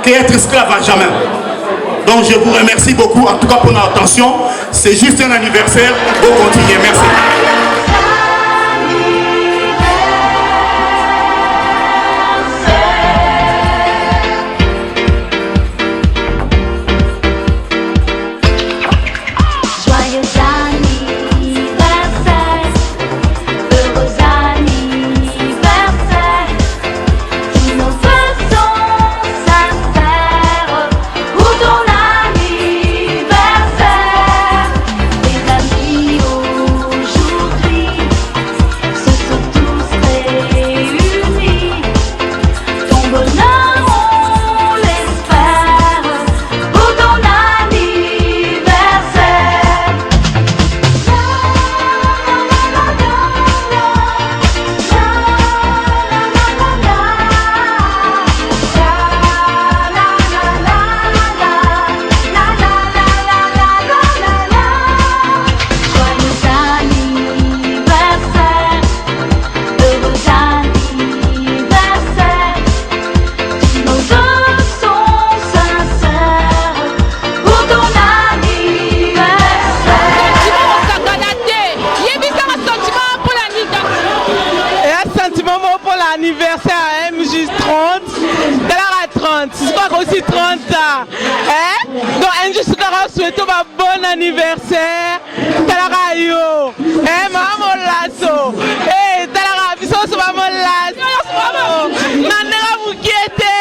et être esclave à jamais. Donc je vous remercie beaucoup, en tout cas pour notre attention. C'est juste un anniversaire, vous continuez, merci. Anniversaire MJ30, Talara 30, c'est pas aussi 30 ans, hein? Donc MJ Talara souhaite un bon anniversaire, Talara yo, hein, maman lasso, eh, Talara, biso so maman lasso, nanera moukiete.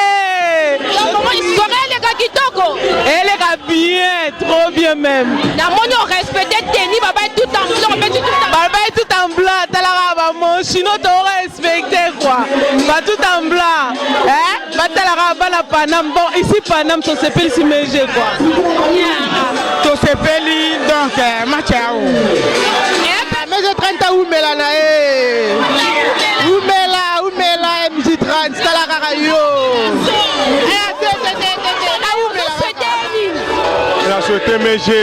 Comment il serait les gars qui toko? Elle est bien, trop bien même. La monnaie on respecte tennis, papa est tout en blanc, papa est tout en blanc, Talara maman, sinon t'aurais respecté quoi. Pas tout en blanc, hein? Pas Talara bala Panam, bon ici Panam, to s'appelle si mége quoi. To s'appelle donc Machao. Mais je 30 ans où Mélana où Mela MJ30, Talara yo. La souhaité mége,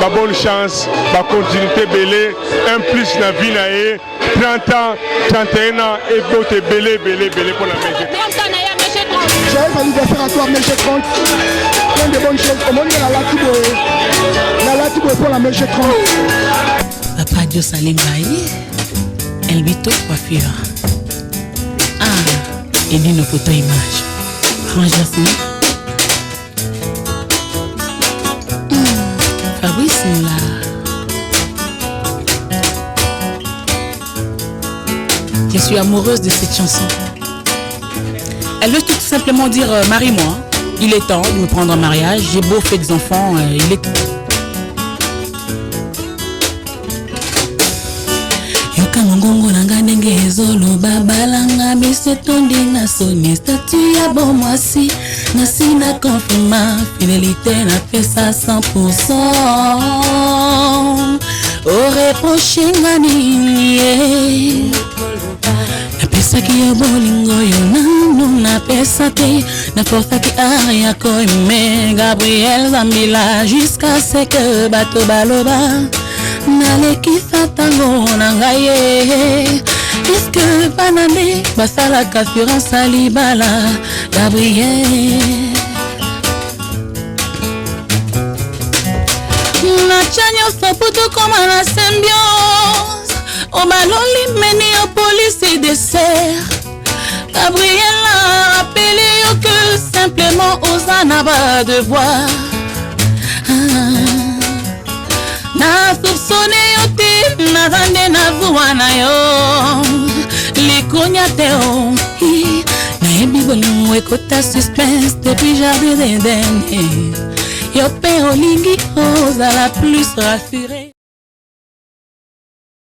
ma bonne chance, ma continuité belé, un plus la vie naé, 30 ans, 31 ans et beauté belé pour la mége. Joyeux anniversaire à toi, Mége 30. Plein de bonnes choses. Au monde de la Latibo pour la Mége 30. Papa Dieu Salim Baye, Elbito coiffure. Ah, il dit nos photos images. Range Fabrice Moula. Je suis amoureuse de cette chanson. Elle veut tout simplement dire marie-moi. Il est temps de me prendre en mariage. J'ai beau faire des enfants, il est. Yoka mongongo nanga ndenge zolo babalanga bisetondi na soni statut ya bon mwasi nasi na confirma fidélité na pesa 100%. Aurait proché ngani pesa ki yo bolingo yo nanu na pesa te na força ki aya ko me Gabriel Zambila jusqu'à ce que bato baloba nalekisa tango na ngai puisque banane basala assurance alibala Gabriel na chanyo saputo koma na symbiose obaloli meni au police et dessert Gabriel a rappelé que simplement Osana va devoir na soupçonné yote na zande na zuwana yo likonya teo na ebi bolingo ekota suspense depuis jardin d'Eden yo pe olingi ozala plus rassuré.